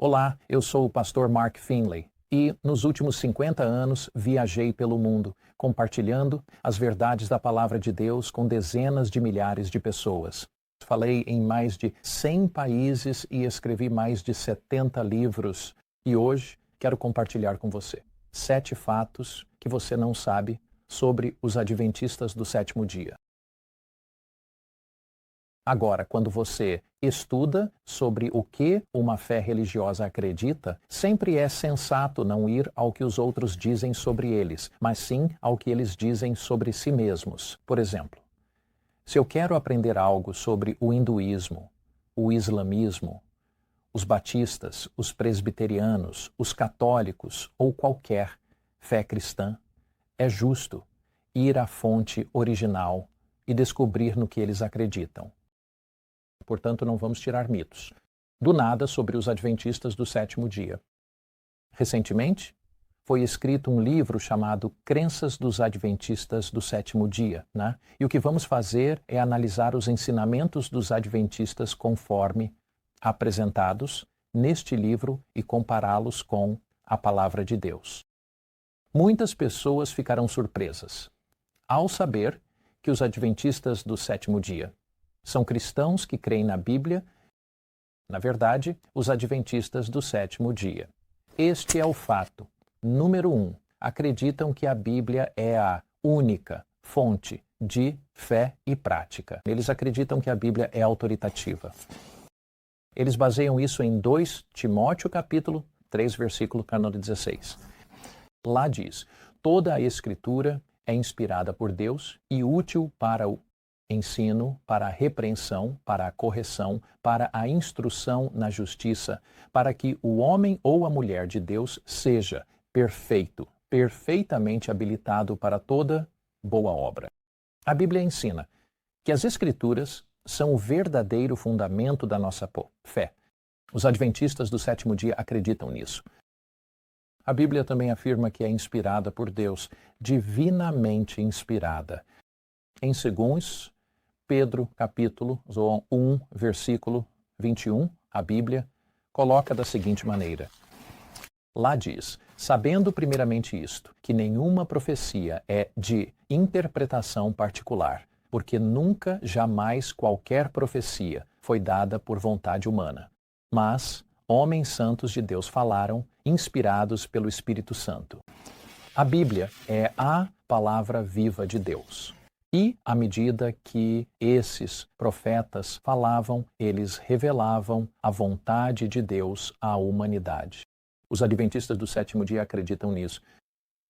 Olá, eu sou o pastor Mark Finley e, nos últimos 50 anos, viajei pelo mundo, compartilhando as verdades da Palavra de Deus com dezenas de milhares de pessoas. Falei em mais de 100 países e escrevi mais de 70 livros. E hoje quero compartilhar com você 7 fatos que você não sabe sobre os adventistas do sétimo dia. Agora, quando você estuda sobre o que uma fé religiosa acredita, sempre é sensato não ir ao que os outros dizem sobre eles, mas sim ao que eles dizem sobre si mesmos. Por exemplo, se eu quero aprender algo sobre o hinduísmo, o islamismo, os batistas, os presbiterianos, os católicos ou qualquer fé cristã, é justo ir à fonte original e descobrir no que eles acreditam. Portanto, não vamos tirar mitos do nada sobre os adventistas do sétimo dia. Recentemente, foi escrito um livro chamado Crenças dos Adventistas do Sétimo Dia, né? E o que vamos fazer é analisar os ensinamentos dos adventistas conforme apresentados neste livro e compará-los com a Palavra de Deus. Muitas pessoas ficarão surpresas ao saber que os adventistas do sétimo dia são cristãos que creem na Bíblia, na verdade, os adventistas do sétimo dia. Este é o fato. Número 1. Acreditam que a Bíblia é a única fonte de fé e prática. Eles acreditam que a Bíblia é autoritativa. Eles baseiam isso em 2 Timóteo capítulo 3, versículo 16. Lá diz: toda a Escritura é inspirada por Deus e útil para o ensino, para a repreensão, para a correção, para a instrução na justiça, para que o homem ou a mulher de Deus seja perfeito, perfeitamente habilitado para toda boa obra. A Bíblia ensina que as Escrituras são o verdadeiro fundamento da nossa fé. Os adventistas do sétimo dia acreditam nisso. A Bíblia também afirma que é inspirada por Deus, divinamente inspirada. Em 2 Pedro, capítulo 1, versículo 21, a Bíblia coloca da seguinte maneira. Lá diz: sabendo primeiramente isto, que nenhuma profecia é de interpretação particular, porque nunca, jamais qualquer profecia foi dada por vontade humana. Mas homens santos de Deus falaram, inspirados pelo Espírito Santo. A Bíblia é a palavra viva de Deus. E, à medida que esses profetas falavam, eles revelavam a vontade de Deus à humanidade. Os adventistas do sétimo dia acreditam nisso.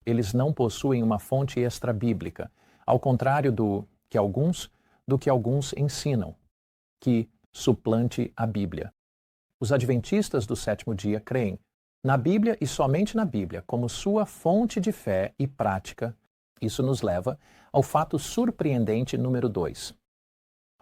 Eles não possuem uma fonte extra-bíblica, ao contrário do que alguns ensinam, que suplante a Bíblia. Os adventistas do sétimo dia creem na Bíblia e somente na Bíblia como sua fonte de fé e prática. Isso nos leva ao fato surpreendente número 2.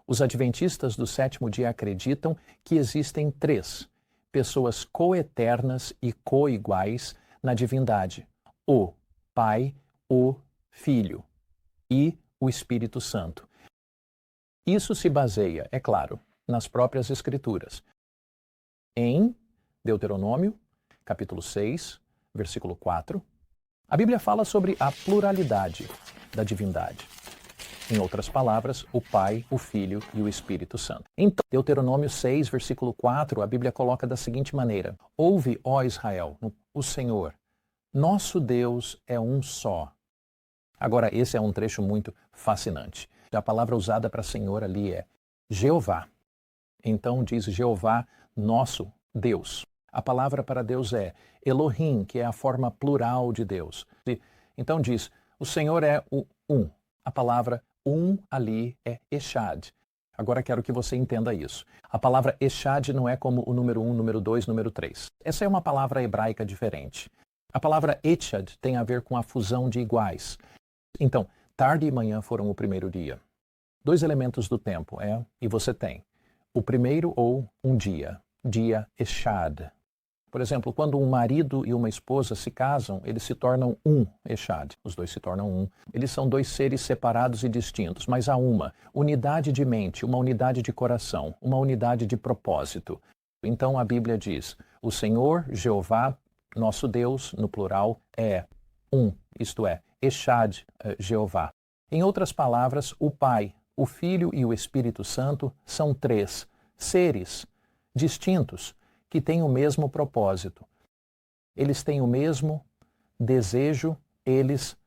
Os adventistas do sétimo dia acreditam que existem 3 pessoas coeternas e coiguais na divindade: o Pai, o Filho e o Espírito Santo. Isso se baseia, é claro, nas próprias Escrituras. Em Deuteronômio, capítulo 6, versículo 4, a Bíblia fala sobre a pluralidade da divindade. Em outras palavras, o Pai, o Filho e o Espírito Santo. Então, Deuteronômio 6, versículo 4, a Bíblia coloca da seguinte maneira: ouve, ó Israel, o Senhor, nosso Deus é um só. Agora, esse é um trecho muito fascinante. A palavra usada para Senhor ali é Jeová. Então diz Jeová, nosso Deus. A palavra para Deus é Elohim, que é a forma plural de Deus. Então diz, o Senhor é o um. A palavra um ali é Echad. Agora quero que você entenda isso. A palavra Echad não é como o número 1, número 2, número 3. Essa é uma palavra hebraica diferente. A palavra Echad tem a ver com a fusão de iguais. Então, tarde e manhã foram o primeiro dia. 2 elementos do tempo, e você tem o primeiro ou um dia Echad. Por exemplo, quando um marido e uma esposa se casam, eles se tornam um Echad. Os 2 se tornam um. Eles são 2 seres separados e distintos, mas há uma unidade de mente, uma unidade de coração, uma unidade de propósito. Então a Bíblia diz, O Senhor, Jeová, nosso Deus, no plural, é um, isto é, Echad, Jeová. Em outras palavras, o Pai, o Filho e o Espírito Santo são três seres distintos que têm o mesmo propósito. Eles têm o mesmo desejo, eles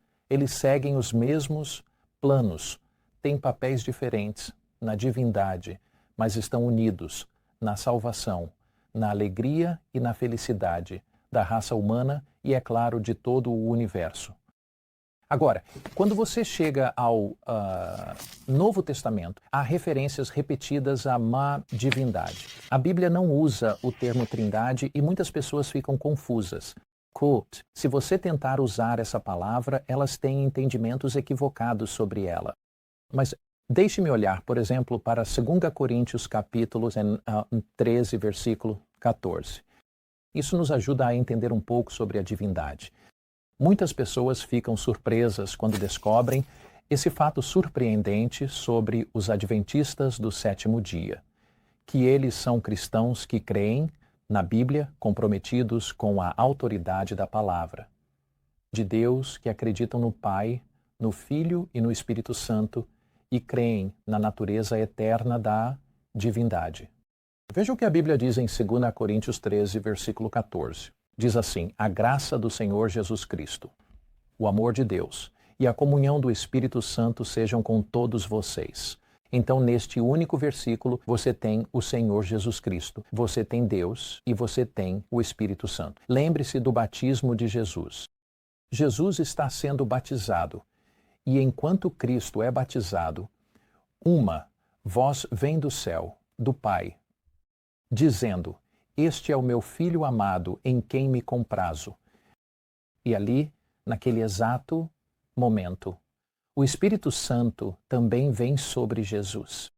seguem os mesmos planos, têm papéis diferentes na divindade, mas estão unidos na salvação, na alegria e na felicidade da raça humana e, é claro, de todo o universo. Agora, quando você chega ao Novo Testamento, há referências repetidas à má divindade. A Bíblia não usa o termo trindade e muitas pessoas ficam confusas. Quote, se você tentar usar essa palavra, elas têm entendimentos equivocados sobre ela. Mas deixe-me olhar, por exemplo, para 2 Coríntios capítulo 13, versículo 14. Isso nos ajuda a entender um pouco sobre a divindade. Muitas pessoas ficam surpresas quando descobrem esse fato surpreendente sobre os adventistas do sétimo dia, que eles são cristãos que creem na Bíblia, comprometidos com a autoridade da palavra de Deus, que acreditam no Pai, no Filho e no Espírito Santo e creem na natureza eterna da divindade. Veja o que a Bíblia diz em 2 Coríntios 13, versículo 14. Diz assim: a graça do Senhor Jesus Cristo, o amor de Deus e a comunhão do Espírito Santo sejam com todos vocês. Então, neste único versículo, você tem o Senhor Jesus Cristo, você tem Deus e você tem o Espírito Santo. Lembre-se do batismo de Jesus. Jesus está sendo batizado e enquanto Cristo é batizado, uma voz vem do céu, do Pai, dizendo: este é o meu Filho amado, em quem me comprazo. E ali, naquele exato momento, o Espírito Santo também vem sobre Jesus.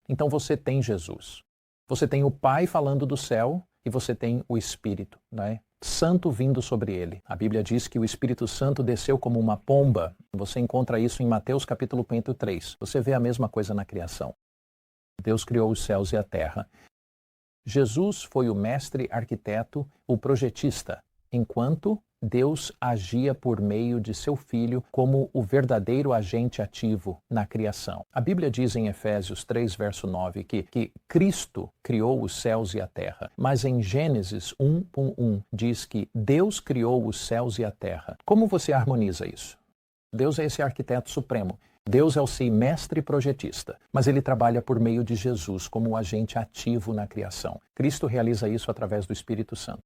Então você tem Jesus. Você tem o Pai falando do céu e você tem o Espírito, né? Santo vindo sobre ele. A Bíblia diz que o Espírito Santo desceu como uma pomba. Você encontra isso em Mateus capítulo 3. Você vê a mesma coisa na criação. Deus criou os céus e a terra. Jesus foi o mestre arquiteto, o projetista, enquanto Deus agia por meio de seu Filho como o verdadeiro agente ativo na criação. A Bíblia diz em Efésios 3, verso 9, que Cristo criou os céus e a terra. Mas em Gênesis 1:1 diz que Deus criou os céus e a terra. Como você harmoniza isso? Deus é esse arquiteto supremo. Deus é o seu mestre projetista, mas ele trabalha por meio de Jesus como o agente ativo na criação. Cristo realiza isso através do Espírito Santo.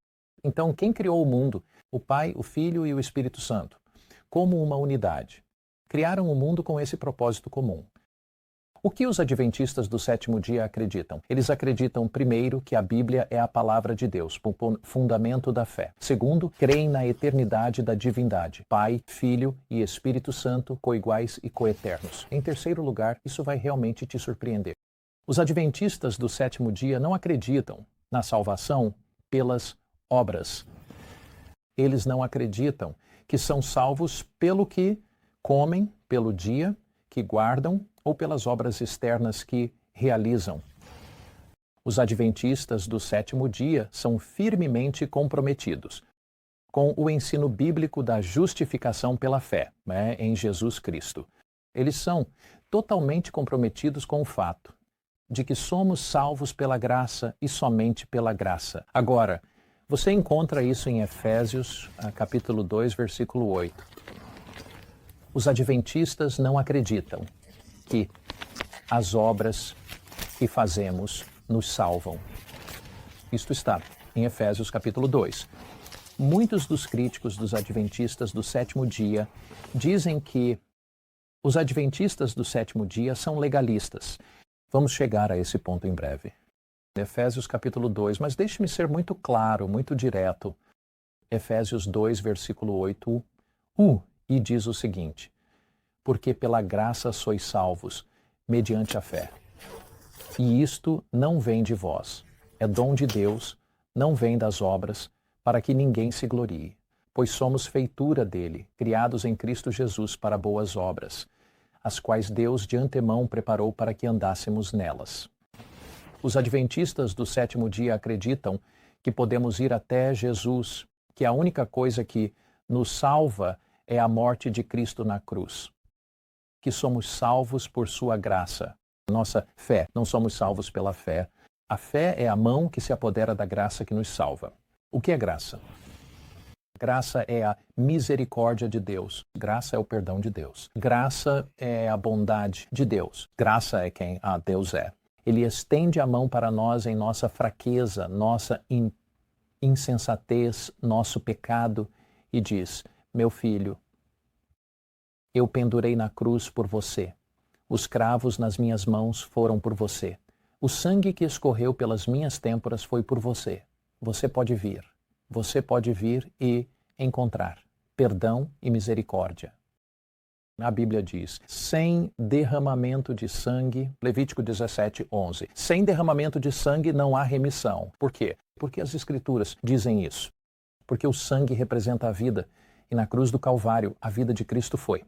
Então, quem criou o mundo? O Pai, o Filho e o Espírito Santo, como uma unidade. Criaram o mundo com esse propósito comum. O que os adventistas do sétimo dia acreditam? Eles acreditam, primeiro, que a Bíblia é a palavra de Deus, fundamento da fé. Segundo, creem na eternidade da divindade, Pai, Filho e Espírito Santo, coiguais e coeternos. Em terceiro lugar, isso vai realmente te surpreender. Os adventistas do sétimo dia não acreditam na salvação pelas obras. Eles não acreditam que são salvos pelo que comem, pelo dia que guardam ou pelas obras externas que realizam. Os adventistas do sétimo dia são firmemente comprometidos com o ensino bíblico da justificação pela fé, em Jesus Cristo. Eles são totalmente comprometidos com o fato de que somos salvos pela graça e somente pela graça. Agora, você encontra isso em Efésios, capítulo 2, versículo 8. Os adventistas não acreditam que as obras que fazemos nos salvam. Isto está em Efésios capítulo 2. Muitos dos críticos dos adventistas do sétimo dia dizem que os adventistas do sétimo dia são legalistas. Vamos chegar a esse ponto em breve. Efésios capítulo 2, mas deixe-me ser muito claro, muito direto. Efésios 2, versículo 8, e diz o seguinte: porque pela graça sois salvos, mediante a fé. E isto não vem de vós, é dom de Deus, não vem das obras, para que ninguém se glorie. Pois somos feitura dele, criados em Cristo Jesus para boas obras, as quais Deus de antemão preparou para que andássemos nelas. Os adventistas do sétimo dia acreditam que podemos ir até Jesus, que a única coisa que nos salva é a morte de Cristo na cruz, que somos salvos por sua graça. Nossa fé, não somos salvos pela fé. A fé é a mão que se apodera da graça que nos salva. O que é graça? Graça é a misericórdia de Deus. Graça é o perdão de Deus. Graça é a bondade de Deus. Graça é quem Deus é. Ele estende a mão para nós em nossa fraqueza, nossa insensatez, nosso pecado e diz: meu filho, eu pendurei na cruz por você. Os cravos nas minhas mãos foram por você. O sangue que escorreu pelas minhas têmporas foi por você. Você pode vir. Você pode vir e encontrar perdão e misericórdia. A Bíblia diz, sem derramamento de sangue, Levítico 17:11, sem derramamento de sangue não há remissão. Por quê? Porque as Escrituras dizem isso. Porque o sangue representa a vida e na cruz do Calvário a vida de Cristo foi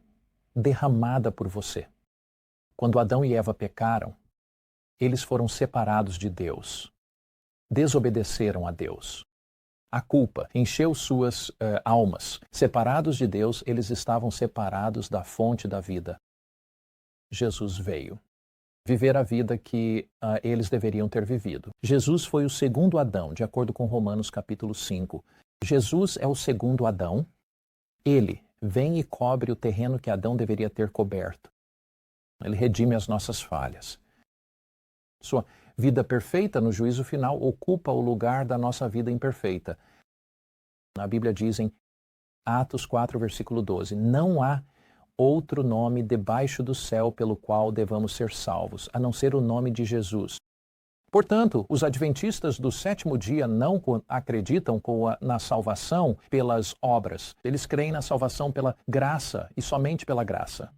derramada por você. Quando Adão e Eva pecaram, eles foram separados de Deus, desobedeceram a Deus. A culpa encheu suas almas. Separados de Deus, eles estavam separados da fonte da vida. Jesus veio viver a vida que eles deveriam ter vivido. Jesus foi o segundo Adão, de acordo com Romanos capítulo 5. Jesus é o segundo Adão. Ele vem e cobre o terreno que Adão deveria ter coberto. Ele redime as nossas falhas. Sua vida perfeita no juízo final ocupa o lugar da nossa vida imperfeita. A Bíblia diz em Atos 4, versículo 12, não há outro nome debaixo do céu pelo qual devamos ser salvos, a não ser o nome de Jesus. Portanto, os adventistas do sétimo dia não acreditam na salvação pelas obras. Eles creem na salvação pela graça e somente pela graça.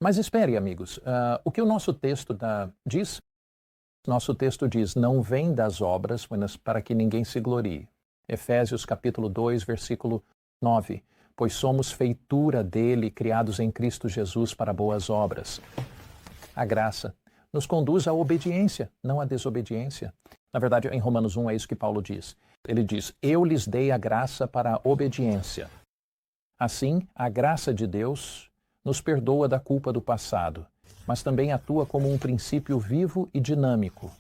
Mas espere, amigos, o que o nosso texto diz? Nosso texto diz, não vem das obras, mas para que ninguém se glorie. Efésios capítulo 2, versículo 9. Pois somos feitura dele, criados em Cristo Jesus para boas obras. A graça nos conduz à obediência, não à desobediência. Na verdade, em Romanos 1 é isso que Paulo diz. Ele diz, eu lhes dei a graça para a obediência. Assim, a graça de Deus nos perdoa da culpa do passado, mas também atua como um princípio vivo e dinâmico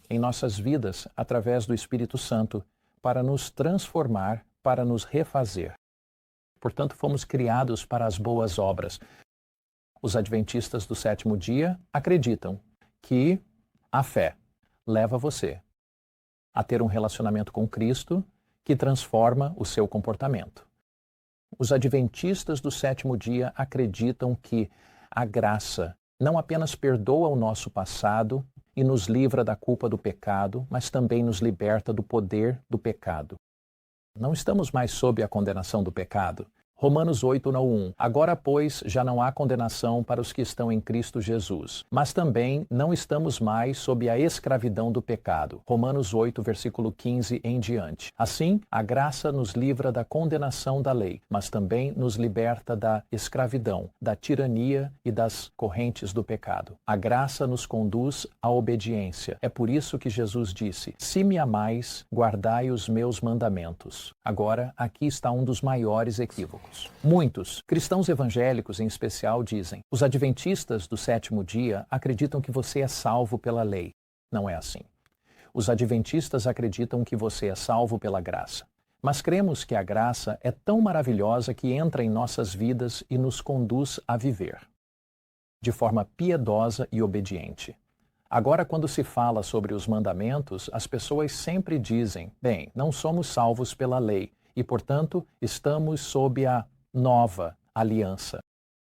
em nossas vidas através do Espírito Santo para nos transformar, para nos refazer. Portanto, fomos criados para as boas obras. Os adventistas do sétimo dia acreditam que a fé leva você a ter um relacionamento com Cristo que transforma o seu comportamento. Os adventistas do sétimo dia acreditam que a graça não apenas perdoa o nosso passado e nos livra da culpa do pecado, mas também nos liberta do poder do pecado. Não estamos mais sob a condenação do pecado. Romanos 8, 1. Agora, pois, já não há condenação para os que estão em Cristo Jesus. Mas também não estamos mais sob a escravidão do pecado. Romanos 8, versículo 15 em diante. Assim, a graça nos livra da condenação da lei, mas também nos liberta da escravidão, da tirania e das correntes do pecado. A graça nos conduz à obediência. É por isso que Jesus disse, se me amais, guardai os meus mandamentos. Agora, aqui está um dos maiores equívocos. Muitos cristãos evangélicos, em especial, dizem: os adventistas do sétimo dia acreditam que você é salvo pela lei. Não é assim. Os adventistas acreditam que você é salvo pela graça. Mas cremos que a graça é tão maravilhosa que entra em nossas vidas e nos conduz a viver de forma piedosa e obediente. Agora, quando se fala sobre os mandamentos, as pessoas sempre dizem: bem, não somos salvos pela lei. E, portanto, estamos sob a nova aliança.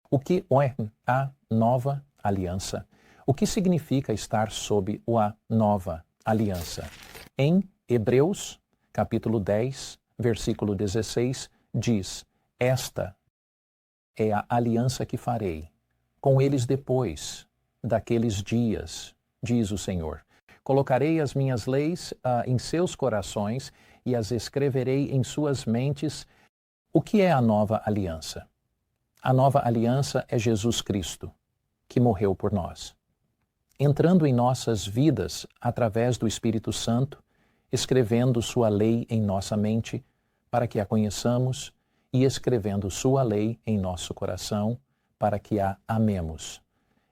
O que é a nova aliança? O que significa estar sob a nova aliança? Em Hebreus, capítulo 10, versículo 16, diz, esta é a aliança que farei com eles depois daqueles dias, diz o Senhor. Colocarei as minhas leis em seus corações e as escreverei em suas mentes. O que é a nova aliança? A nova aliança é Jesus Cristo, que morreu por nós. Entrando em nossas vidas através do Espírito Santo, escrevendo sua lei em nossa mente, para que a conheçamos, e escrevendo sua lei em nosso coração, para que a amemos.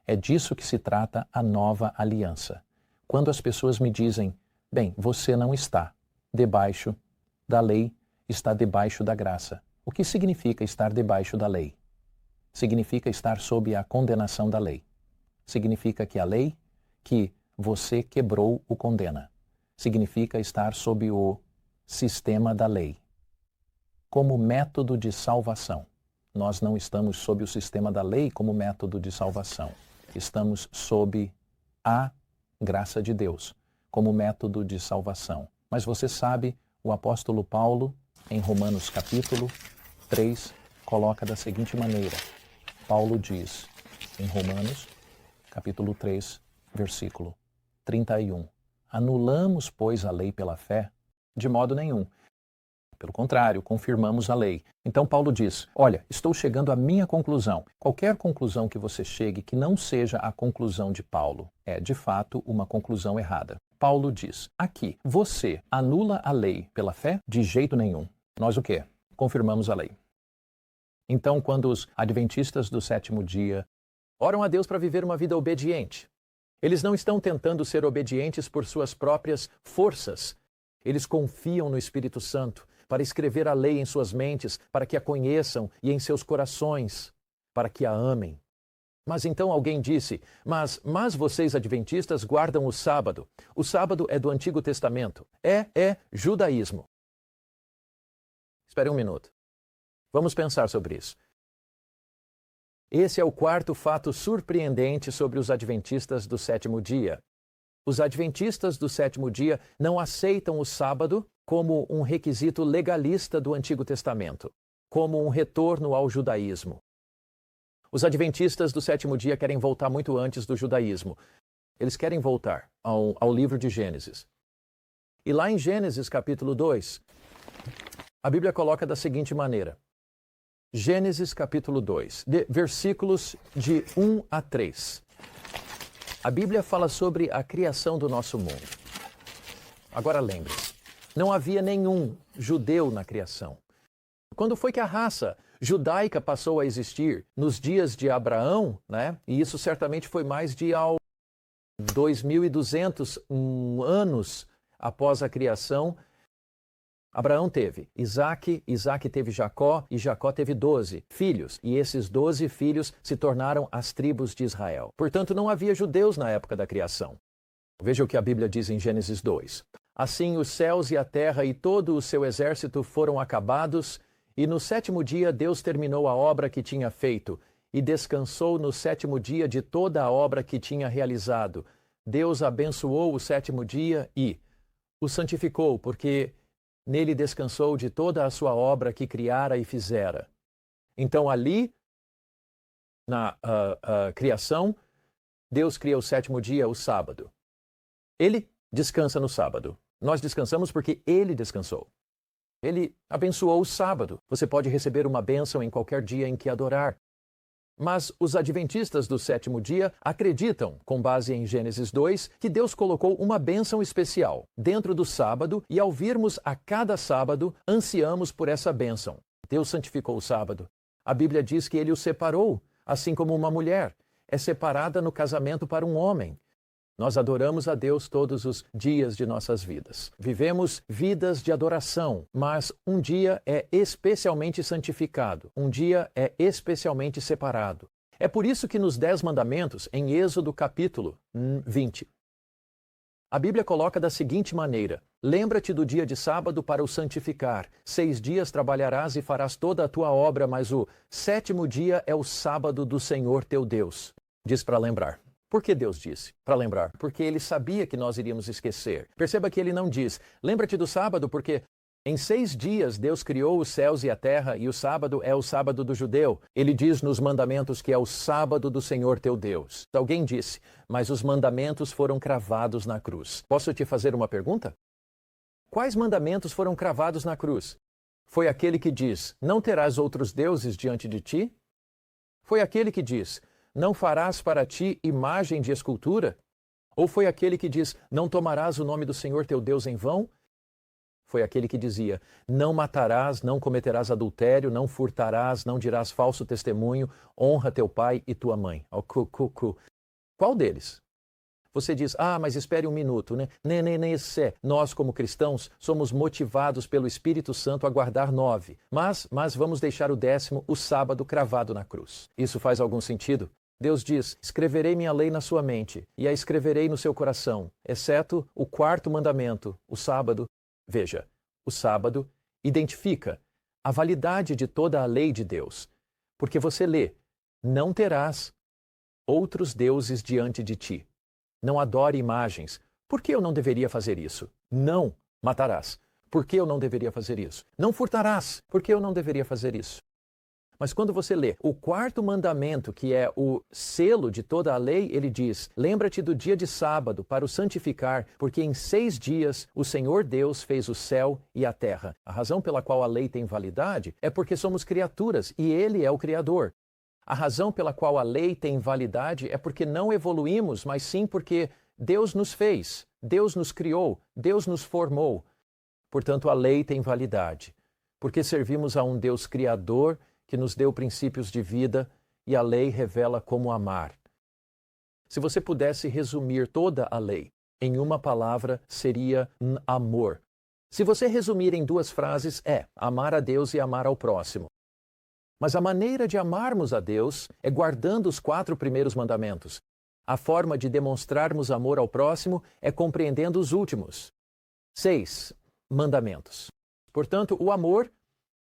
É disso que se trata a nova aliança. Quando as pessoas me dizem, bem, você não está debaixo da lei, está debaixo da graça. O que significa estar debaixo da lei? Significa estar sob a condenação da lei. Significa que a lei que você quebrou o condena. Significa estar sob o sistema da lei. Como método de salvação. Nós não estamos sob o sistema da lei como método de salvação. Estamos sob a graça de Deus como método de salvação. Mas você sabe, o apóstolo Paulo, em Romanos capítulo 3, coloca da seguinte maneira. Paulo diz, em Romanos capítulo 3, versículo 31, anulamos, pois, a lei pela fé? De modo nenhum. Pelo contrário, confirmamos a lei. Então Paulo diz, olha, estou chegando à minha conclusão. Qualquer conclusão que você chegue que não seja a conclusão de Paulo é, de fato, uma conclusão errada. Paulo diz, aqui, você anula a lei pela fé? De jeito nenhum. Nós o quê? Confirmamos a lei. Então, quando os adventistas do sétimo dia oram a Deus para viver uma vida obediente, eles não estão tentando ser obedientes por suas próprias forças. Eles confiam no Espírito Santo para escrever a lei em suas mentes, para que a conheçam e em seus corações, para que a amem. Mas então alguém disse, mas vocês adventistas guardam o sábado. O sábado é do Antigo Testamento. É judaísmo. Espere um minuto. Vamos pensar sobre isso. Esse é o quarto fato surpreendente sobre os adventistas do sétimo dia. Os adventistas do sétimo dia não aceitam o sábado como um requisito legalista do Antigo Testamento, como um retorno ao judaísmo. Os adventistas do sétimo dia querem voltar muito antes do judaísmo. Eles querem voltar ao livro de Gênesis. E lá em Gênesis capítulo 2, a Bíblia coloca da seguinte maneira. Gênesis capítulo 2, versículos de 1 a 3. A Bíblia fala sobre a criação do nosso mundo. Agora lembre-se, não havia nenhum judeu na criação. Quando foi que a raça judaica passou a existir? Nos dias de Abraão, né? E isso certamente foi mais de 2.200 anos após a criação. Abraão teve Isaque, Isaque teve Jacó e Jacó teve 12 filhos. E esses 12 filhos se tornaram as tribos de Israel. Portanto, não havia judeus na época da criação. Veja o que a Bíblia diz em Gênesis 2. Assim os céus e a terra e todo o seu exército foram acabados, e no sétimo dia Deus terminou a obra que tinha feito, e descansou no sétimo dia de toda a obra que tinha realizado. Deus abençoou o sétimo dia e o santificou, porque nele descansou de toda a sua obra que criara e fizera. Então ali, na criação, Deus cria o sétimo dia, o sábado. Ele descansa no sábado. Nós descansamos porque ele descansou. Ele abençoou o sábado. Você pode receber uma bênção em qualquer dia em que adorar. Mas os adventistas do sétimo dia acreditam, com base em Gênesis 2, que Deus colocou uma bênção especial dentro do sábado e ao virmos a cada sábado, ansiamos por essa bênção. Deus santificou o sábado. A Bíblia diz que ele o separou, assim como uma mulher é separada no casamento para um homem. Nós adoramos a Deus todos os dias de nossas vidas. Vivemos vidas de adoração, mas um dia é especialmente santificado, um dia é especialmente separado. É por isso que nos 10 mandamentos, em Êxodo capítulo 20, a Bíblia coloca da seguinte maneira: lembra-te do dia de sábado para o santificar. 6 dias trabalharás e farás toda a tua obra, mas o 7º dia é o sábado do Senhor teu Deus. Diz para lembrar. Por que Deus disse? Para lembrar. Porque ele sabia que nós iríamos esquecer. Perceba que ele não diz, lembra-te do sábado, porque em 6 dias Deus criou os céus e a terra, e o sábado é o sábado do judeu. Ele diz nos mandamentos que é o sábado do Senhor teu Deus. Alguém disse, mas os mandamentos foram cravados na cruz. Posso te fazer uma pergunta? Quais mandamentos foram cravados na cruz? Foi aquele que diz, não terás outros deuses diante de ti? Foi aquele que diz, não farás para ti imagem de escultura? Ou foi aquele que diz, não tomarás o nome do Senhor teu Deus em vão? foi aquele que dizia: não matarás, não cometerás adultério, não furtarás, não dirás falso testemunho, honra teu pai e tua mãe. Qual deles? Você diz: mas espere um minuto, né? Nós, como cristãos, somos motivados pelo Espírito Santo a guardar 9. Mas vamos deixar o 10º, o sábado, cravado na cruz. Isso faz algum sentido? Deus diz: escreverei minha lei na sua mente e a escreverei no seu coração, exceto o 4º mandamento, o sábado. Veja, o sábado identifica a validade de toda a lei de Deus. Porque você lê: não terás outros deuses diante de ti. Não adore imagens. Por que eu não deveria fazer isso? Não matarás. Por que eu não deveria fazer isso? Não furtarás. Por que eu não deveria fazer isso? Mas quando você lê o 4º mandamento, que é o selo de toda a lei, ele diz: lembra-te do dia de sábado para o santificar, porque em 6 dias o Senhor Deus fez o céu e a terra. A razão pela qual a lei tem validade é porque somos criaturas e Ele é o Criador. A razão pela qual a lei tem validade é porque não evoluímos, mas sim porque Deus nos fez, Deus nos criou, Deus nos formou. Portanto, a lei tem validade, porque servimos a um Deus criador que nos deu princípios de vida e a lei revela como amar. Se você pudesse resumir toda a lei em uma palavra, seria amor. Se você resumir em 2 frases, é amar a Deus e amar ao próximo. Mas a maneira de amarmos a Deus é guardando os 4 primeiros mandamentos. A forma de demonstrarmos amor ao próximo é compreendendo os últimos 6 mandamentos. Portanto, o amor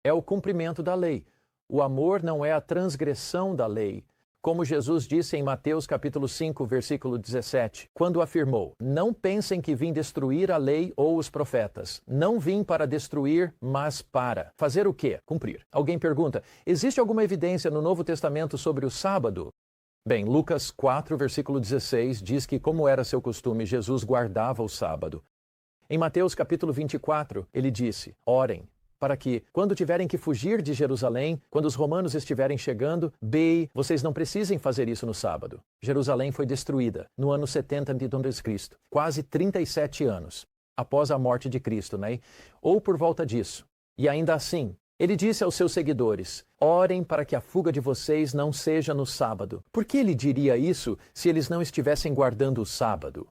é o cumprimento da lei. O amor não é a transgressão da lei. Como Jesus disse em Mateus capítulo 5, versículo 17, quando afirmou: não pensem que vim destruir a lei ou os profetas. Não vim para destruir, mas para fazer o quê? Cumprir. Alguém pergunta: existe alguma evidência no Novo Testamento sobre o sábado? Bem, Lucas 4, versículo 16, diz que, como era seu costume, Jesus guardava o sábado. Em Mateus capítulo 24, ele disse: orem, para que, quando tiverem que fugir de Jerusalém, quando os romanos estiverem chegando, vocês não precisem fazer isso no sábado. Jerusalém foi destruída no ano 70 a.C., quase 37 anos após a morte de Cristo, né? Ou por volta disso. E ainda assim, ele disse aos seus seguidores: orem para que a fuga de vocês não seja no sábado. Por que ele diria isso se eles não estivessem guardando o sábado?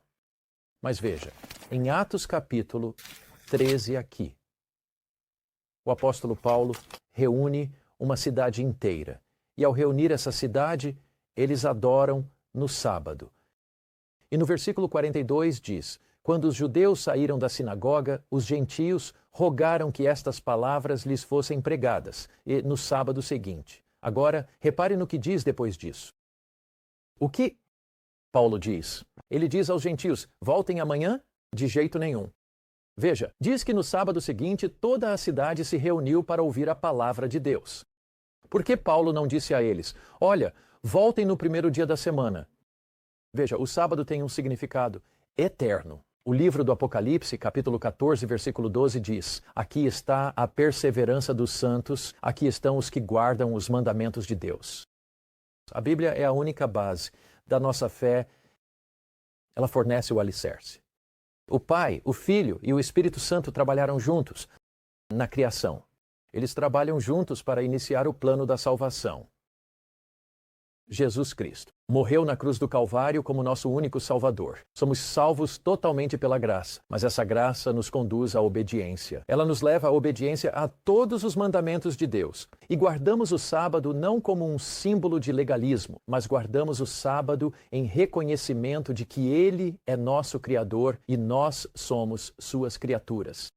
Mas veja, em Atos capítulo 13 aqui, o apóstolo Paulo reúne uma cidade inteira. E ao reunir essa cidade, eles adoram no sábado. E no versículo 42 diz: quando os judeus saíram da sinagoga, os gentios rogaram que estas palavras lhes fossem pregadas, e no sábado seguinte. Agora, repare no que diz depois disso. O que Paulo diz? Ele diz aos gentios: voltem amanhã? De jeito nenhum. Veja, diz que no sábado seguinte toda a cidade se reuniu para ouvir a palavra de Deus. Por que Paulo não disse a eles: olha, voltem no primeiro dia da semana? Veja, o sábado tem um significado eterno. O livro do Apocalipse, capítulo 14, versículo 12, diz: aqui está a perseverança dos santos, aqui estão os que guardam os mandamentos de Deus. A Bíblia é a única base da nossa fé, ela fornece o alicerce. O Pai, o Filho e o Espírito Santo trabalharam juntos na criação. Eles trabalham juntos para iniciar o plano da salvação. Jesus Cristo morreu na cruz do Calvário como nosso único Salvador. Somos salvos totalmente pela graça, mas essa graça nos conduz à obediência. Ela nos leva à obediência a todos os mandamentos de Deus. E guardamos o sábado não como um símbolo de legalismo, mas guardamos o sábado em reconhecimento de que Ele é nosso Criador e nós somos suas criaturas.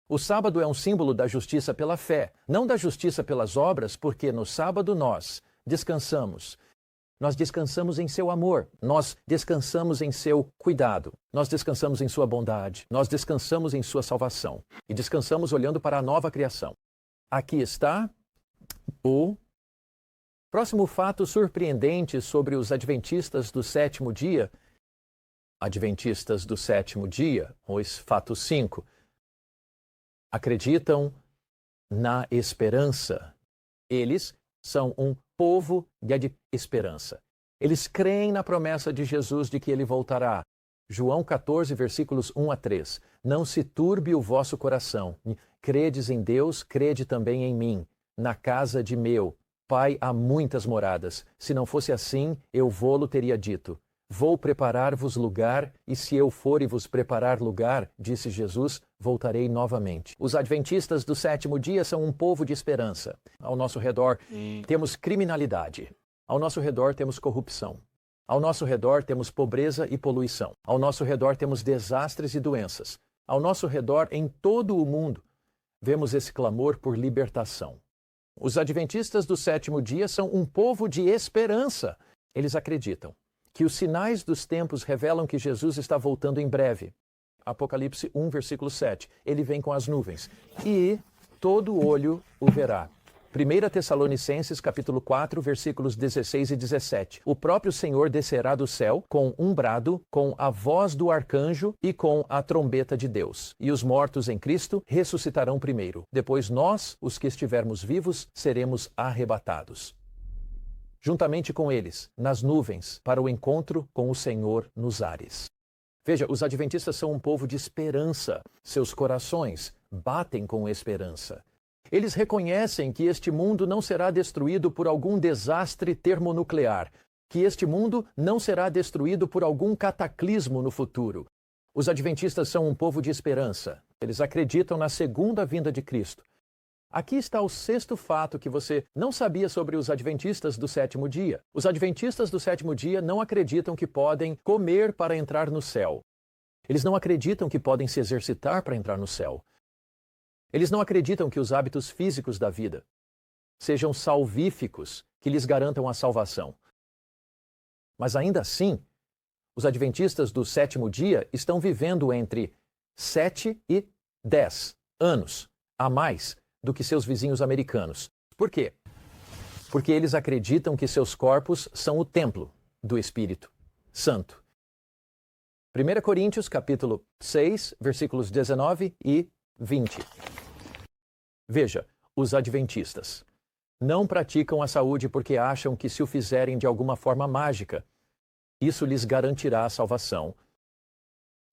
O sábado é um símbolo da justiça pela fé, não da justiça pelas obras, porque no sábado nós descansamos. Nós descansamos em seu amor, nós descansamos em seu cuidado, nós descansamos em sua bondade, nós descansamos em sua salvação e descansamos olhando para a nova criação. Aqui está o próximo fato surpreendente sobre os adventistas do sétimo dia. Adventistas do sétimo dia, o fato 5, acreditam na esperança. Eles são um povo de esperança. Eles creem na promessa de Jesus de que ele voltará. João 14, versículos 1 a 3. Não se turbe o vosso coração. Credes em Deus, crede também em mim. Na casa de meu Pai há muitas moradas. Se não fosse assim, eu vô-lo teria dito. Vou preparar-vos lugar, e se eu for e vos preparar lugar, disse Jesus, voltarei novamente. Os adventistas do sétimo dia são um povo de esperança. Ao nosso redor temos criminalidade. Ao nosso redor temos corrupção. Ao nosso redor temos pobreza e poluição. Ao nosso redor temos desastres e doenças. Ao nosso redor, em todo o mundo, vemos esse clamor por libertação. Os adventistas do sétimo dia são um povo de esperança. Eles acreditam que os sinais dos tempos revelam que Jesus está voltando em breve. Apocalipse 1, versículo 7. Ele vem com as nuvens. E todo olho o verá. 1 Tessalonicenses, capítulo 4, versículos 16 e 17. O próprio Senhor descerá do céu com um brado, com a voz do arcanjo e com a trombeta de Deus. E os mortos em Cristo ressuscitarão primeiro. Depois nós, os que estivermos vivos, seremos arrebatados juntamente com eles, nas nuvens, para o encontro com o Senhor nos ares. Veja, os adventistas são um povo de esperança. Seus corações batem com esperança. Eles reconhecem que este mundo não será destruído por algum desastre termonuclear, que este mundo não será destruído por algum cataclismo no futuro. Os adventistas são um povo de esperança. Eles acreditam na segunda vinda de Cristo. Aqui está o sexto fato que você não sabia sobre os adventistas do sétimo dia. Os adventistas do sétimo dia não acreditam que podem comer para entrar no céu. Eles não acreditam que podem se exercitar para entrar no céu. Eles não acreditam que os hábitos físicos da vida sejam salvíficos, que lhes garantam a salvação. Mas ainda assim, os adventistas do sétimo dia estão vivendo entre 7 e 10 anos a mais do que seus vizinhos americanos. Por quê? Porque eles acreditam que seus corpos são o templo do Espírito Santo. 1 Coríntios, capítulo 6, versículos 19 e 20. Veja, os adventistas não praticam a saúde porque acham que se o fizerem de alguma forma mágica, isso lhes garantirá a salvação.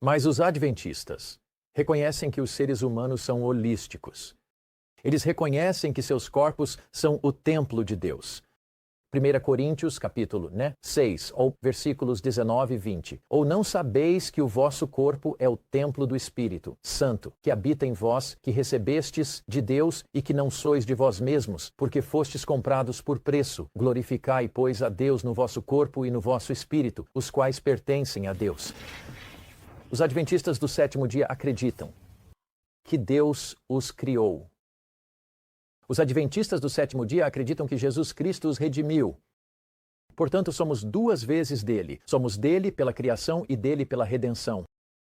Mas os adventistas reconhecem que os seres humanos são holísticos. Eles reconhecem que seus corpos são o templo de Deus. 1 Coríntios, capítulo 6, ou versículos 19 e 20. Ou não sabeis que o vosso corpo é o templo do Espírito Santo, que habita em vós, que recebestes de Deus e que não sois de vós mesmos, porque fostes comprados por preço. Glorificai, pois, a Deus no vosso corpo e no vosso espírito, os quais pertencem a Deus. Os adventistas do sétimo dia acreditam que Deus os criou. Os adventistas do sétimo dia acreditam que Jesus Cristo os redimiu. Portanto, somos duas vezes dele. Somos dele pela criação e dele pela redenção.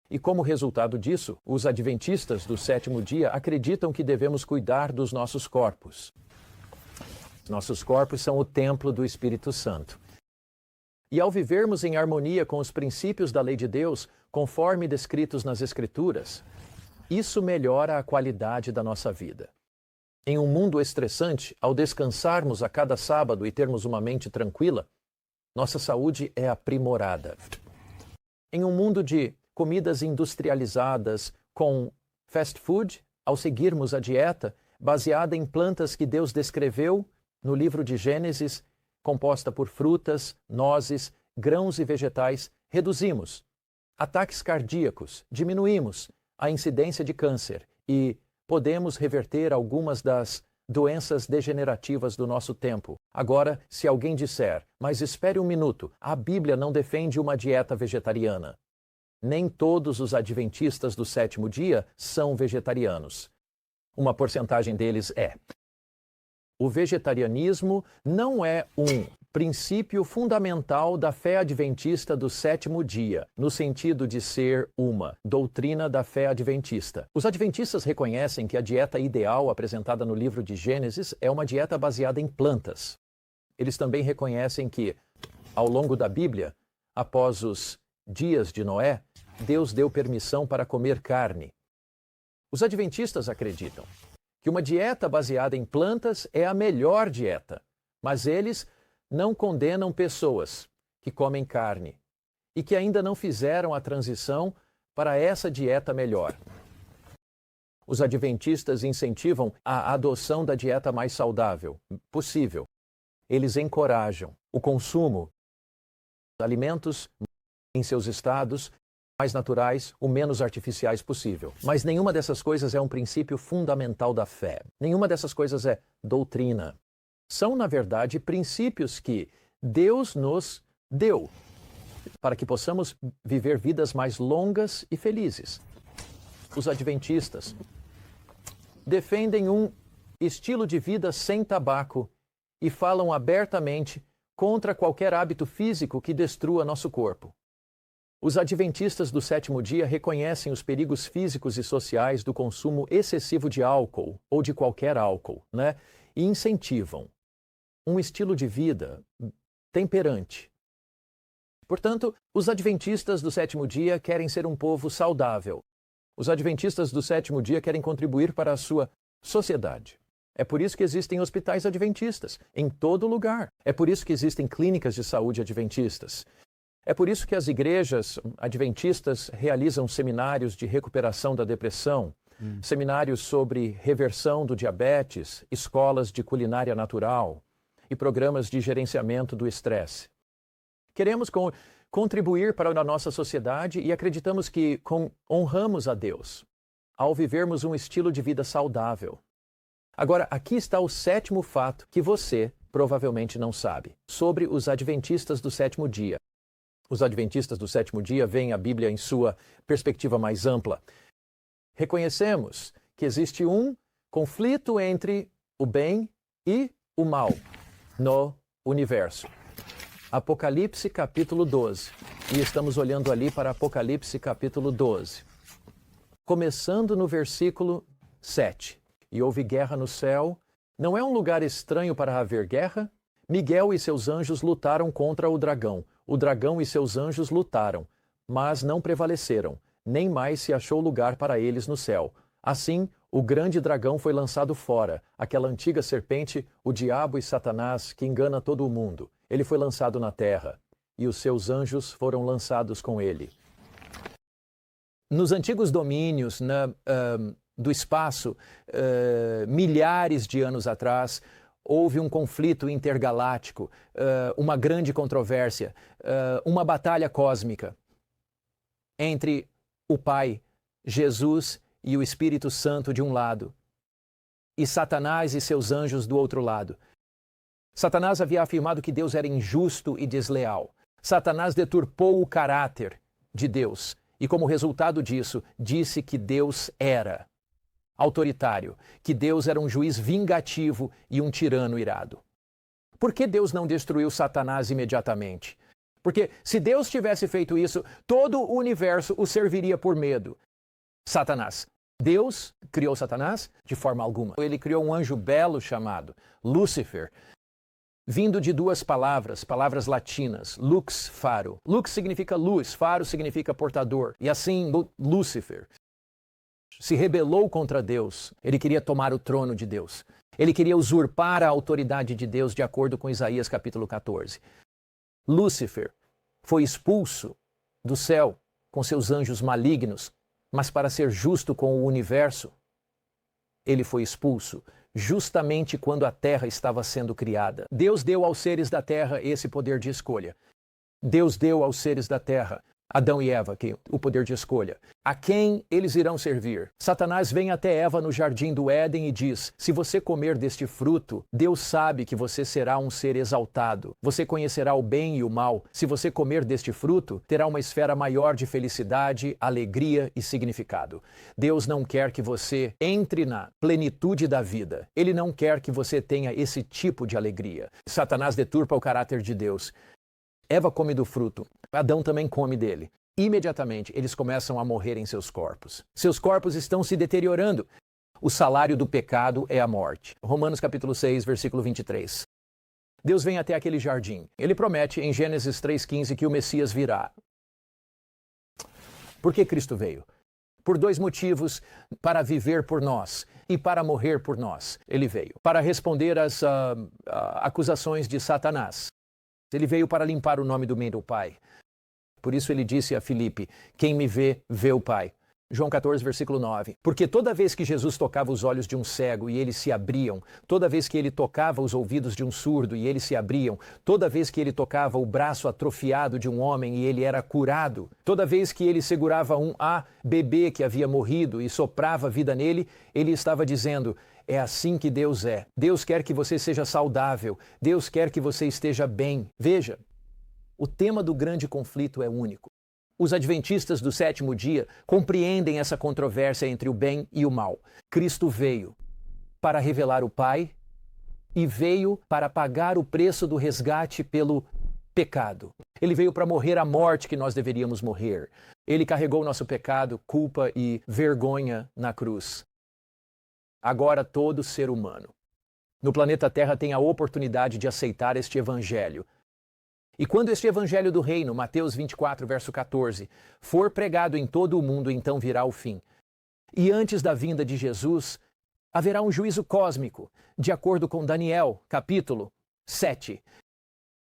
E como resultado disso, os adventistas do sétimo dia acreditam que devemos cuidar dos nossos corpos. Nossos corpos são o templo do Espírito Santo. E ao vivermos em harmonia com os princípios da lei de Deus, conforme descritos nas Escrituras, isso melhora a qualidade da nossa vida. Em um mundo estressante, ao descansarmos a cada sábado e termos uma mente tranquila, nossa saúde é aprimorada. Em um mundo de comidas industrializadas com fast food, ao seguirmos a dieta baseada em plantas que Deus descreveu no livro de Gênesis, composta por frutas, nozes, grãos e vegetais, reduzimos ataques cardíacos, diminuímos a incidência de câncer e podemos reverter algumas das doenças degenerativas do nosso tempo. Agora, se alguém disser, mas espere um minuto, a Bíblia não defende uma dieta vegetariana. Nem todos os adventistas do sétimo dia são vegetarianos. Uma porcentagem deles é. O vegetarianismo não é um princípio fundamental da fé adventista do sétimo dia, no sentido de ser uma doutrina da fé adventista. Os adventistas reconhecem que a dieta ideal apresentada no livro de Gênesis é uma dieta baseada em plantas. Eles também reconhecem que, ao longo da Bíblia, após os dias de Noé, Deus deu permissão para comer carne. Os adventistas acreditam que uma dieta baseada em plantas é a melhor dieta, mas eles não condenam pessoas que comem carne. e que ainda não fizeram a transição para essa dieta melhor. Os adventistas incentivam a adoção da dieta mais saudável possível. Eles encorajam o consumo de alimentos em seus estados mais naturais, o menos artificiais possível. Mas nenhuma dessas coisas é um princípio fundamental da fé. Nenhuma dessas coisas é doutrina. São, na verdade, princípios que Deus nos deu para que possamos viver vidas mais longas e felizes. Os adventistas defendem um estilo de vida sem tabaco e falam abertamente contra qualquer hábito físico que destrua nosso corpo. Os adventistas do sétimo dia reconhecem os perigos físicos e sociais do consumo excessivo de álcool ou de qualquer álcool, e incentivam um estilo de vida temperante. Portanto, os adventistas do sétimo dia querem ser um povo saudável. Os adventistas do sétimo dia querem contribuir para a sua sociedade. É por isso que existem hospitais adventistas em todo lugar. É por isso que existem clínicas de saúde adventistas. É por isso que as igrejas adventistas realizam seminários de recuperação da depressão, seminários sobre reversão do diabetes, escolas de culinária natural e programas de gerenciamento do estresse. Queremos contribuir para a nossa sociedade e acreditamos que honramos a Deus ao vivermos um estilo de vida saudável. Agora, aqui está o sétimo fato que você provavelmente não sabe sobre os adventistas do sétimo dia. Os adventistas do sétimo dia veem a Bíblia em sua perspectiva mais ampla. Reconhecemos que existe um conflito entre o bem e o mal no universo. Apocalipse capítulo 12. E estamos olhando ali para Apocalipse capítulo 12. Começando no versículo 7. E houve guerra no céu. Não é um lugar estranho para haver guerra? Miguel e seus anjos lutaram contra o dragão. O dragão e seus anjos lutaram, mas não prevaleceram. Nem mais se achou lugar para eles no céu. Assim, o grande dragão foi lançado fora, aquela antiga serpente, o diabo e Satanás, que engana todo o mundo. Ele foi lançado na terra, e os seus anjos foram lançados com ele. Nos antigos domínios do espaço, milhares de anos atrás, houve um conflito intergaláctico, uma grande controvérsia, uma batalha cósmica entre o Pai, Jesus e o Espírito Santo de um lado, e Satanás e seus anjos do outro lado. Satanás havia afirmado que Deus era injusto e desleal. Satanás deturpou o caráter de Deus e, como resultado disso, disse que Deus era autoritário, que Deus era um juiz vingativo e um tirano irado. Por que Deus não destruiu Satanás imediatamente? Porque se Deus tivesse feito isso, todo o universo o serviria por medo. Satanás. Deus criou Satanás? De forma alguma. Ele criou um anjo belo chamado Lúcifer, vindo de duas palavras latinas, lux, faro. Lux significa luz, faro significa portador. E assim, Lúcifer se rebelou contra Deus. Ele queria tomar o trono de Deus. Ele queria usurpar a autoridade de Deus, de acordo com Isaías capítulo 14. Lúcifer foi expulso do céu com seus anjos malignos, mas para ser justo com o universo, ele foi expulso justamente quando a terra estava sendo criada. Deus deu aos seres da terra esse poder de escolha. Deus deu aos seres da terra, Adão e Eva, o poder de escolha. A quem eles irão servir? Satanás vem até Eva no jardim do Éden e diz: se você comer deste fruto, Deus sabe que você será um ser exaltado. Você conhecerá o bem e o mal. Se você comer deste fruto, terá uma esfera maior de felicidade, alegria e significado. Deus não quer que você entre na plenitude da vida. Ele não quer que você tenha esse tipo de alegria. Satanás deturpa o caráter de Deus. Eva come do fruto, Adão também come dele. Imediatamente, eles começam a morrer em seus corpos. Seus corpos estão se deteriorando. O salário do pecado é a morte. Romanos capítulo 6, versículo 23. Deus vem até aquele jardim. Ele promete em Gênesis 3,15 que o Messias virá. Por que Cristo veio? Por dois motivos: para viver por nós e para morrer por nós. Ele veio para responder às acusações de Satanás. Ele veio para limpar o nome do meio do Pai. Por isso ele disse a Filipe: quem me vê, vê o Pai. João 14, versículo 9. Porque toda vez que Jesus tocava os olhos de um cego e eles se abriam, toda vez que ele tocava os ouvidos de um surdo e eles se abriam, toda vez que ele tocava o braço atrofiado de um homem e ele era curado, toda vez que ele segurava um bebê que havia morrido e soprava vida nele, ele estava dizendo: é assim que Deus é. Deus quer que você seja saudável. Deus quer que você esteja bem. Veja, o tema do grande conflito é único. Os adventistas do sétimo dia compreendem essa controvérsia entre o bem e o mal. Cristo veio para revelar o Pai e veio para pagar o preço do resgate pelo pecado. Ele veio para morrer a morte que nós deveríamos morrer. Ele carregou nosso pecado, culpa e vergonha na cruz. Agora todo ser humano no planeta Terra tem a oportunidade de aceitar este evangelho. E quando este evangelho do reino, Mateus 24, verso 14, for pregado em todo o mundo, então virá o fim. E antes da vinda de Jesus, haverá um juízo cósmico, de acordo com Daniel, capítulo 7.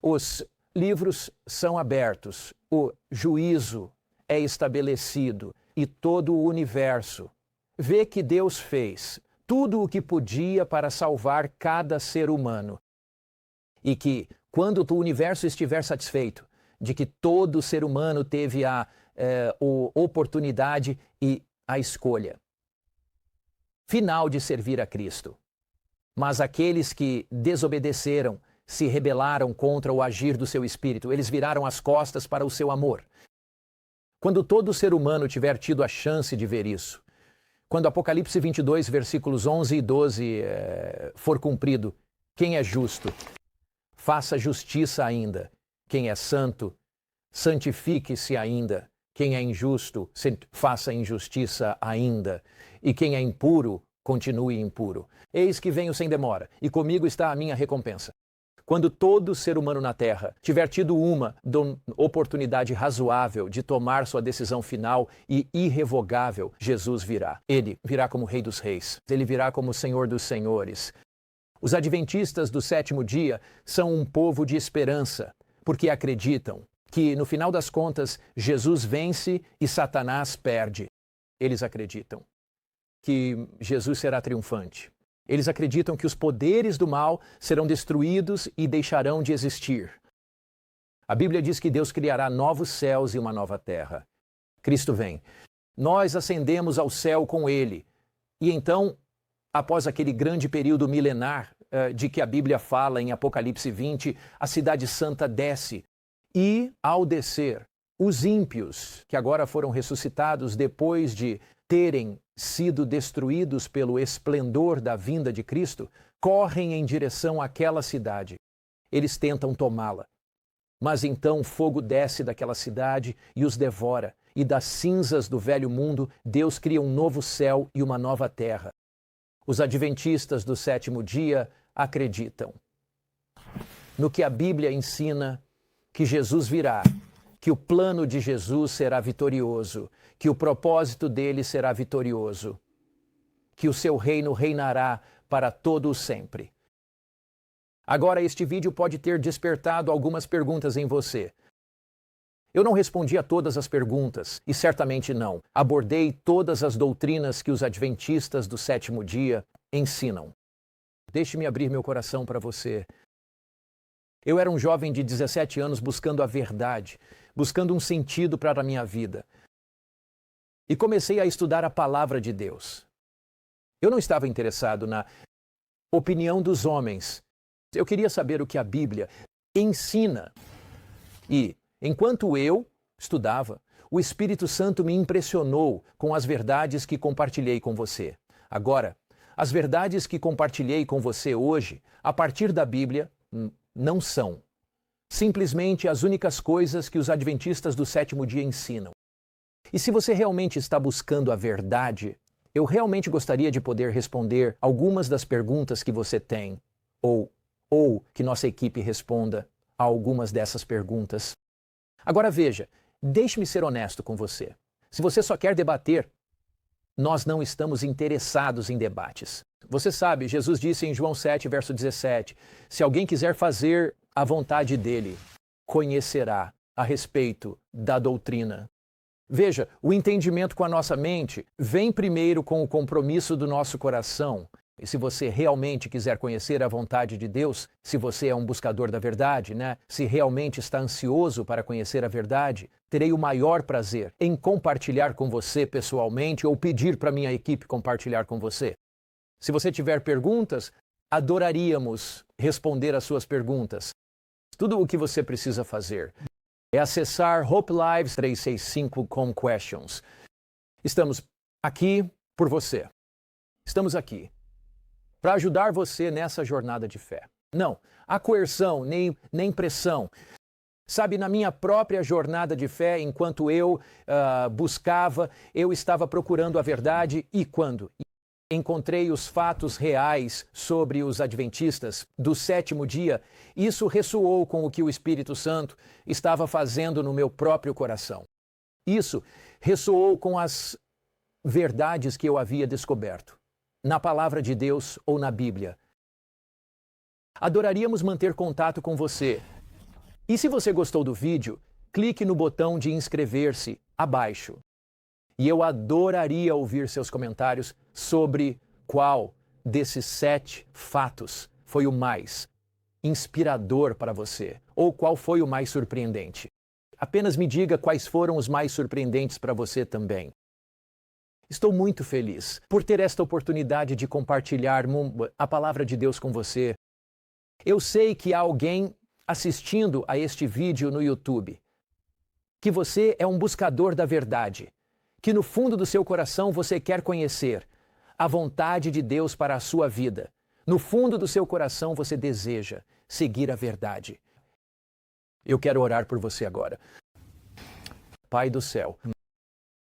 Os livros são abertos, o juízo é estabelecido e todo o universo vê que Deus fez tudo o que podia para salvar cada ser humano. E que, quando o universo estiver satisfeito de que todo ser humano teve a oportunidade e a escolha final de servir a Cristo, mas aqueles que desobedeceram, se rebelaram contra o agir do seu Espírito, eles viraram as costas para o seu amor. Quando todo ser humano tiver tido a chance de ver isso, quando Apocalipse 22, versículos 11 e 12 for cumprido, quem é justo? Faça justiça ainda. Quem é santo, santifique-se ainda. Quem é injusto, faça injustiça ainda. E quem é impuro, continue impuro. Eis que venho sem demora, e comigo está a minha recompensa. Quando todo ser humano na Terra tiver tido uma oportunidade razoável de tomar sua decisão final e irrevogável, Jesus virá. Ele virá como Rei dos Reis. Ele virá como Senhor dos Senhores. Os adventistas do sétimo dia são um povo de esperança, porque acreditam que, no final das contas, Jesus vence e Satanás perde. Eles acreditam que Jesus será triunfante. Eles acreditam que os poderes do mal serão destruídos e deixarão de existir. A Bíblia diz que Deus criará novos céus e uma nova terra. Cristo vem. Nós ascendemos ao céu com Ele. E então, após aquele grande período milenar de que a Bíblia fala em Apocalipse 20, a cidade santa desce. E, ao descer, os ímpios, que agora foram ressuscitados depois de terem sido destruídos pelo esplendor da vinda de Cristo, correm em direção àquela cidade. Eles tentam tomá-la. Mas então fogo desce daquela cidade e os devora. E das cinzas do velho mundo, Deus cria um novo céu e uma nova terra. Os adventistas do sétimo dia acreditam no que a Bíblia ensina, que Jesus virá, que o plano de Jesus será vitorioso, que o propósito dele será vitorioso, que o seu reino reinará para todo o sempre. Agora, este vídeo pode ter despertado algumas perguntas em você. Eu não respondi a todas as perguntas, e certamente não. Abordei todas as doutrinas que os adventistas do sétimo dia ensinam. Deixe-me abrir meu coração para você. Eu era um jovem de 17 anos buscando a verdade, buscando um sentido para a minha vida. E comecei a estudar a palavra de Deus. Eu não estava interessado na opinião dos homens. Eu queria saber o que a Bíblia ensina. E, enquanto eu estudava, o Espírito Santo me impressionou com as verdades que compartilhei com você. Agora, as verdades que compartilhei com você hoje, a partir da Bíblia, não são simplesmente as únicas coisas que os adventistas do sétimo dia ensinam. E se você realmente está buscando a verdade, eu realmente gostaria de poder responder algumas das perguntas que você tem, ou que nossa equipe responda a algumas dessas perguntas. Agora veja, deixe-me ser honesto com você. Se você só quer debater, nós não estamos interessados em debates. Você sabe, Jesus disse em João 7, verso 17, se alguém quiser fazer a vontade dele, conhecerá a respeito da doutrina. Veja, o entendimento com a nossa mente vem primeiro com o compromisso do nosso coração. E se você realmente quiser conhecer a vontade de Deus, se você é um buscador da verdade, se realmente está ansioso para conhecer a verdade, terei o maior prazer em compartilhar com você pessoalmente ou pedir para minha equipe compartilhar com você. Se você tiver perguntas, adoraríamos responder às suas perguntas. Tudo o que você precisa fazer é acessar Hope Lives 365 Questions. Estamos aqui por você. Estamos aqui para ajudar você nessa jornada de fé. Não, a coerção, nem pressão. Sabe, na minha própria jornada de fé, enquanto eu buscava, eu estava procurando a verdade e quando encontrei os fatos reais sobre os adventistas do sétimo dia, isso ressoou com o que o Espírito Santo estava fazendo no meu próprio coração. Isso ressoou com as verdades que eu havia descoberto na Palavra de Deus ou na Bíblia. Adoraríamos manter contato com você. E se você gostou do vídeo, clique no botão de inscrever-se abaixo. E eu adoraria ouvir seus comentários sobre qual desses 7 fatos foi o mais inspirador para você, ou qual foi o mais surpreendente. Apenas me diga quais foram os mais surpreendentes para você também. Estou muito feliz por ter esta oportunidade de compartilhar a palavra de Deus com você. Eu sei que há alguém assistindo a este vídeo no YouTube, que você é um buscador da verdade, que no fundo do seu coração você quer conhecer a vontade de Deus para a sua vida. No fundo do seu coração você deseja seguir a verdade. Eu quero orar por você agora. Pai do céu,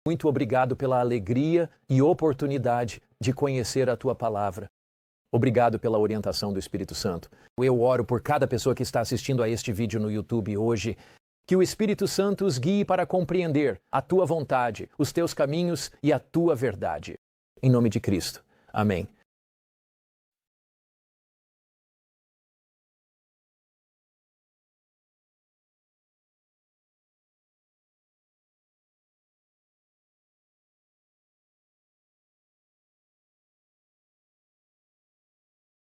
muito obrigado pela alegria e oportunidade de conhecer a Tua palavra. Obrigado pela orientação do Espírito Santo. Eu oro por cada pessoa que está assistindo a este vídeo no YouTube hoje, que o Espírito Santo os guie para compreender a Tua vontade, os Teus caminhos e a Tua verdade. Em nome de Cristo. Amém.